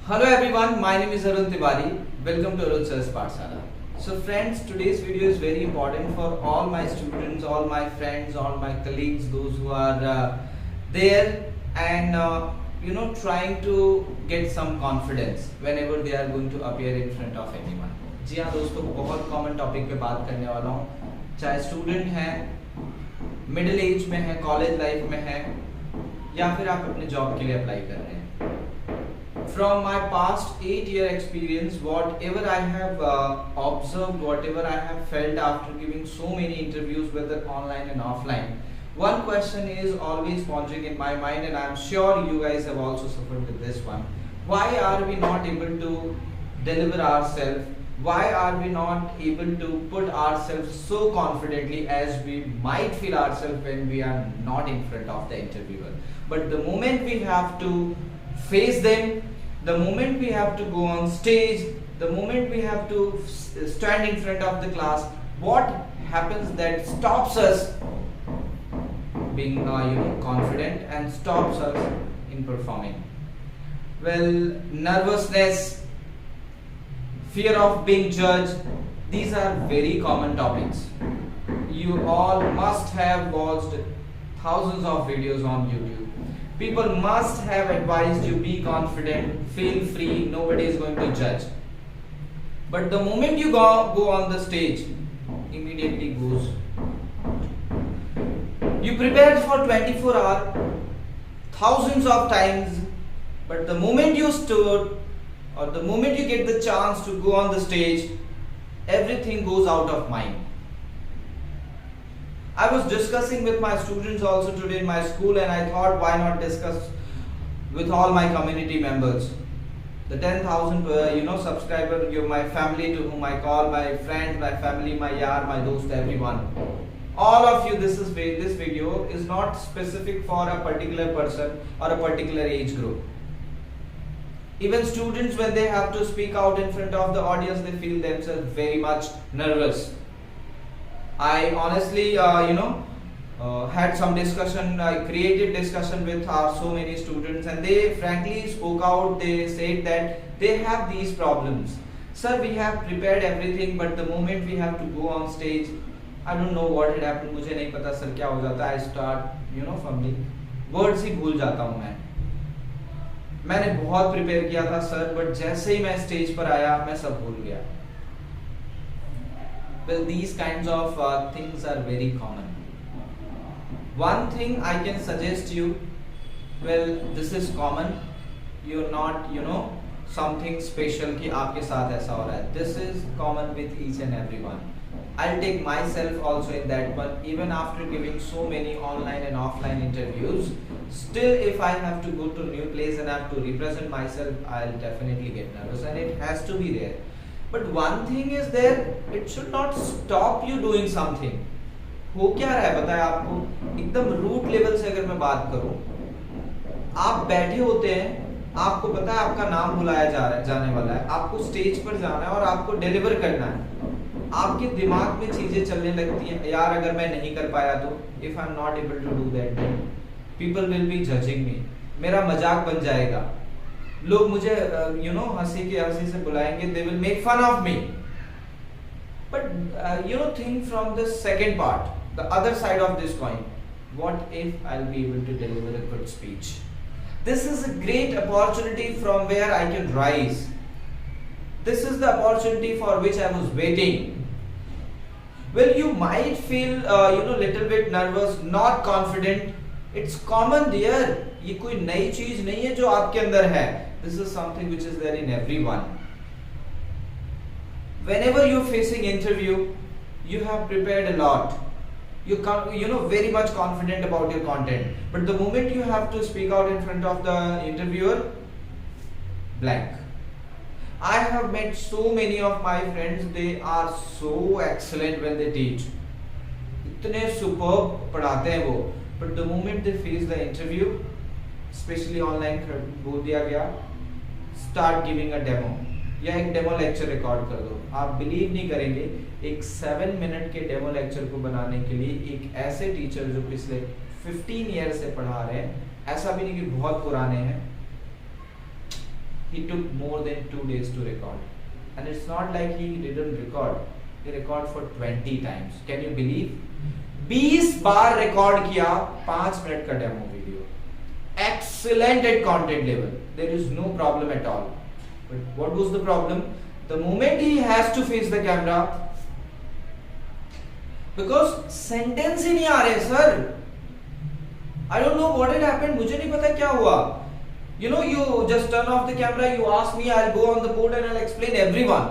Hello everyone, my name is Arun Tiwari. Welcome to Arun Sir's Pathshala. So friends, today's video is very important for all my students, all my friends, all my colleagues, those who are there and trying to get some confidence whenever they are going to appear in front of anyone. जी हाँ दोस्तों, बहुत common topic पे बात करने वाला हूँ. चाहे student हैं, मिडिल एज में है, कॉलेज लाइफ में है, या फिर आप अपने जॉब के लिए अप्लाई कर रहे हैं. From my past 8-year experience, whatever I have observed, whatever I have felt after giving so many interviews, whether online and offline, one question is always pondering in my mind, and I am sure you guys have also suffered with this one. Why are we not able to deliver ourselves? Why are we not able to put ourselves so confidently as we might feel ourselves when we are not in front of the interviewer? But the moment we have to face them, the moment we have to go on stage, the moment we have to stand in front of the class, what happens that stops us being confident and stops us in performing? Well, nervousness, fear of being judged, these are very common topics. You all must have watched thousands of videos on YouTube. People must have advised you, be confident, feel free, nobody is going to judge. But the moment you go on the stage, immediately goes. You prepared for 24 hours, thousands of times, but the moment you stood, or the moment you get the chance to go on the stage, everything goes out of mind. I was discussing with my students also today in my school, and I thought, why not discuss with all my community members, the 10,000 subscriber, my family to whom I call, my friends, my family, my yaar, my dost, everyone. All of you, this video is not specific for a particular person or a particular age group. Even students, when they have to speak out in front of the audience, they feel themselves very much nervous. I honestly, had some discussion, creative discussion with so many students, and they frankly spoke out. They said that they have these problems. Sir, we have prepared everything, but the moment we have to go on stage, I don't know what had happened. मुझे नहीं पता sir क्या हो जाता है. I start, fumbling. Words ही भूल जाता हूँ मैं. मैंने बहुत प्रिपेयर किया था सर, बट जैसे ही मैं स्टेज पर आया, मैं सब भूल गया. Well, these kinds of things are very common. One thing I can suggest you, well, this is common. You're not, something special कि आपके साथ ऐसा हो रहा है. This is common with each and everyone. I'll take myself also in that one. Even after giving so many online and offline interviews, still if I have to go to a new place and I have to represent myself, I'll definitely get nervous, and it has to be there. But one thing is there, it should not stop you doing something. हो क्या रहा है बताया आपको. एकदम root level से अगर मैं बात करूं, आप बैठे होते हैं, आपको पता है आपका नाम बुलाया जाने वाला है, आपको स्टेज पर जाना है और आपको डिलीवर करना है. आपके दिमाग में चीजें चलने लगती हैं, यार अगर मैं नहीं कर पाया तो, if I am not able to do that, people will be judging me, मेरा मजाक बन जाएगा, लोग मुझे हंसी से बुलाएंगे, they will make fun of me. But think from the second part, the other side of this coin. What if I'll be able to deliver a good speech? This is a great opportunity from where I can rise. This is the opportunity for which I was waiting. Well, you might feel little bit nervous, not confident. It's common there. ये कोई नई चीज नहीं है जो आपके अंदर है. This is something which is there in everyone. Whenever you're facing interview, you have prepared a lot. You very much confident about your content. But the moment you have to speak out in front of the interviewer, blank. I have met so many of my friends. They are so excellent when they teach. इतने superb पढ़ाते हैं वो. But the moment they face the interview, especially online, बोल दिया गया, start giving a demo या एक demo lecture record कर दो. आप बिलीव नहीं करेंगे, एक 7 मिनट के डेमो लेक्चर को बनाने के लिए एक ऐसे टीचर जो पिछले 15 ईयर से पढ़ा रहे हैं, ऐसा भी नहीं कि बहुत पुराने हैं, he took more than 2 days to record. And it's not like he didn't record. He record for 20 times. Can you believe? 20 bar record किया 5 मिनट का demo video. Excellent at content level. There is no problem at all. But what was the problem? The moment he has to face the camera, because sentence ही नहीं आ रहे sir. I don't know what had happened. मुझे नहीं पता क्या हुआ. You know, you just turn off the camera, you ask me, I'll go on the board and I'll explain everyone.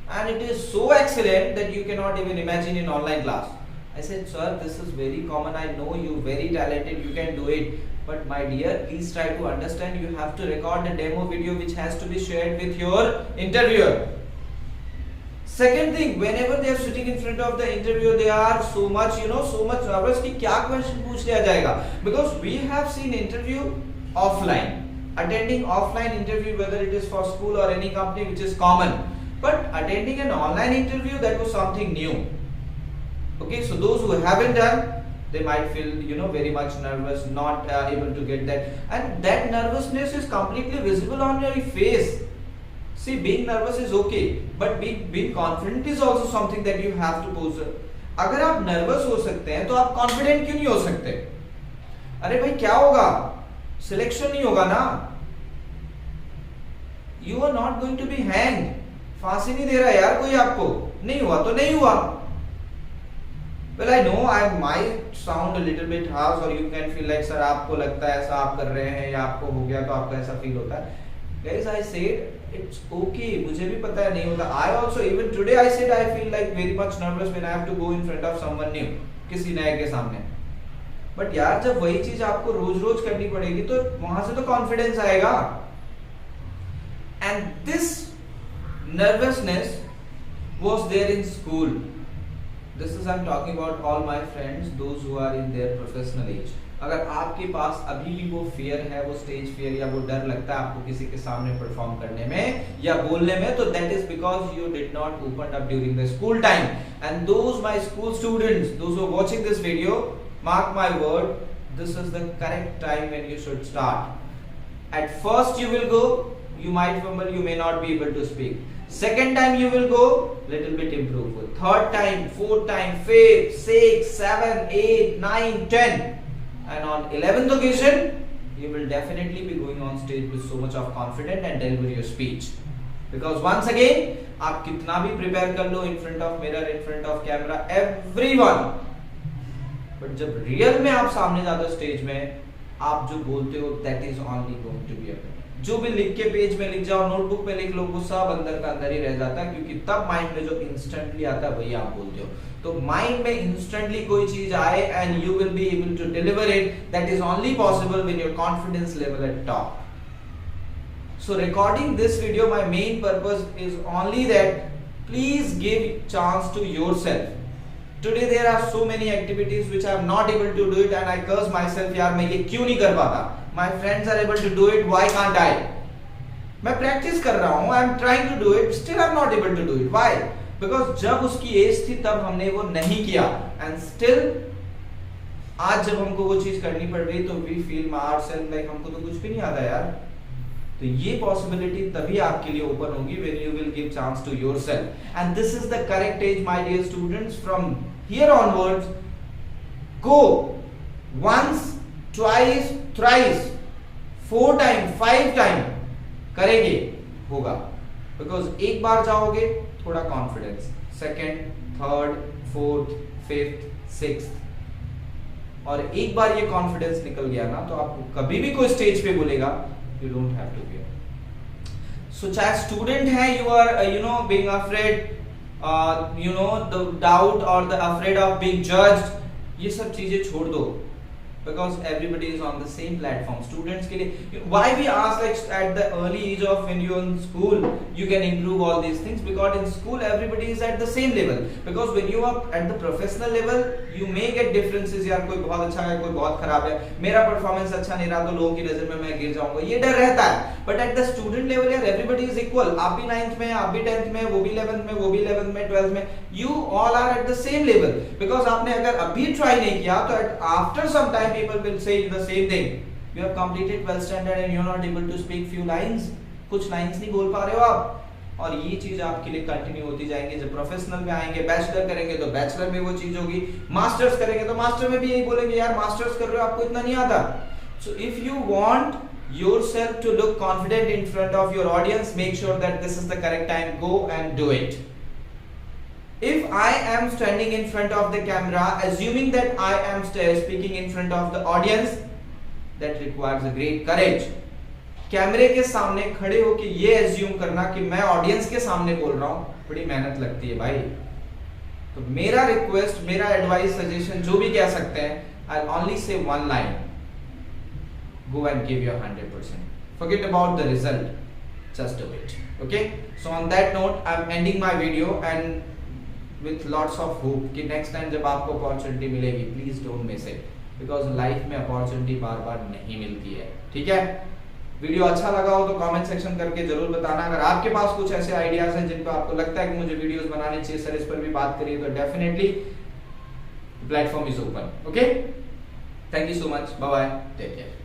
And it is so excellent that you cannot even imagine in online class. I said, sir, this is very common. I know you very talented, you can do it. But my dear, please try to understand, you have to record a demo video which has to be shared with your interviewer. Second thing, whenever they are sitting in front of the interviewer, they are so much nervous कि क्या question पूछ लिया जाएगा. Because we have seen interview offline. Attending offline interview, whether it is for school or any company, which is common, but attending an online interview, that was something new. Okay, so those who haven't done, they might feel very much nervous, not able to get that, and that nervousness is completely visible on your face. See, being nervous is okay, but being confident is also something that you have to pose. अगर आप nervous हो सकते हैं तो आप confident क्यों नहीं हो सकते? अरे भाई क्या होगा? सिलेक्शन नहीं होगा ना. You are not going to be hang. फांसी नहीं दे रहा यार कोई आपको. नहीं हुआ तो नहीं हुआ. Well I know I might sound a little bit harsh और you can feel like sir आपको लगता है ऐसा आप कर रहे हैं या आपको हो गया तो आपको ऐसा फील होता है. Guys I said it's okay. मुझे भी पता है नहीं होता. I also even today I said I feel like very much nervous when I have to go in front of someone new, किसी नए के सामने. बट यार जब वही चीज आपको रोज रोज करनी पड़ेगी तो वहां से तो कॉन्फिडेंस आएगा. And this nervousness was there in school. This is I am talking about all my friends those who are in their professional age. अगर आपके पास अभी भी वो फियर है, वो स्टेज फियर या वो डर लगता है आपको किसी के सामने परफॉर्म करने में या बोलने में, तो that is because you did not open up during the school time. And those my school students, those who are watching this video, mark my word, this is the correct time when you should start. At first you will go, you might fumble, you may not be able to speak. Second time you will go, little bit improve. Third time, fourth time, fifth, sixth, seventh, eighth, ninth, 10, and on 11th occasion you will definitely be going on stage with so much of confidence and deliver your speech. Because once again, आप कितना भी prepare कर लो in front of mirror, in front of camera, everyone, but जब real में आप सामने जाते हो स्टेज में, आप जो बोलते हो that is only going to be a. जो भी लिख के पेज में लिख जाओ, नोटबुक में लिख लो, वो सब अंदर का अंदर ही रह जाता है, क्योंकि तब माइंड में जो इंस्टेंटली आता है वही आप बोलते हो. तो माइंड में इंस्टेंटली कोई चीज आए and you will be able to deliver it, that is only possible when your confidence level at top. So recording this video, my main purpose is only that please give chance to yourself. Today there are so many activities which I am not able to do it and I curse myself, यार मैं ये क्यों नहीं कर पाता. My friends are able to do it, why can't I? मैं practice कर रहा हूँ, I am trying to do it, still I am not able to do it. Why? Because जब उसकी एज थी तब हमने वो नहीं किया and still आज जब हमको वो चीज करनी पड़ रही तो we feel ourselves like हमको तो कुछ भी नहीं आता यार. तो ये पॉसिबिलिटी तभी आपके लिए ओपन होगी when you will give chance to yourself. And this is the correct age, my dear students. From here onwards, go once, twice, thrice, 4 times, 5 times करेंगे होगा. Because एक बार जाओगे थोड़ा confidence, second, third, fourth, fifth, sixth, और एक बार ये confidence निकल गया ना तो आपको कभी भी कोई स्टेज पे बोलेगा, you don't have to fear. So चाहे स्टूडेंट है, you are being afraid, the doubt or the afraid of being judged, ये सब चीजें छोड़ दो. Because everybody is on the same platform. Students के लिए why we ask like at the early age of when you're in school you can improve all these things, because in school everybody is at the same level. Because when you are at the professional level you may get differences, यार कोई बहुत अच्छा है कोई बहुत खराब है, मेरा परफॉर्मेंस अच्छा नहीं रहा तो लोगों की नजर में मैं गिर जाऊंगा, ये डर रहता है. But at the student level यार everybody is equal. आप भी 9th में, आप भी 10th में, वो भी 11th में, वो भी 11th में, 12th में, you all are at the same level. Because आपने अगर अभी ट्राई नहीं किया तो after some time people will say the same thing. You have completed 12th standard and you are not able to speak few lines. कुछ lines नहीं बोल पा रहे हो आप, और ये चीज आपके लिए कंटिन्यू होती जाएंगी। जब प्रोफेशनल में आएंगे, बैचलर करेंगे तो बैचलर में वो चीज होगी, मास्टर्स करेंगे तो मास्टर में भी यही बोलेंगे, यार मास्टर्स कर रहे हो आपको इतना नहीं आता। So if you want yourself to look confident in front of your audience, make sure that this is the correct time, go and do it. If I am standing in front of the camera, assuming that I am speaking in front of the audience, that requires a great courage. कैमरे के सामने खड़े होके ये assume करना कि मैं audience के सामने बोल रहा हूं, बड़ी मेहनत लगती है भाई। तो मेरा रिक्वेस्ट, मेरा एडवाइस, सजेशन जो भी कह सकते हैं, I'll only say one line. Go and give your 100%. Forget about the result. Just do it. Okay? So on that note, I'm ending my video and with lots of hope कि next time जब आपको opportunity मिलेगी, please don't miss it. Because life में opportunity बार-बार नहीं मिलती है। ठीक है? वीडियो अच्छा लगा हो तो कमेंट सेक्शन करके जरूर बताना। अगर आपके पास कुछ ऐसे आइडियाज हैं जिन पर आपको लगता है कि मुझे वीडियोस बनाने चाहिए, सर इस पर भी बात करिए, तो definitely platform is open. Okay, thank you so much, bye bye, take care.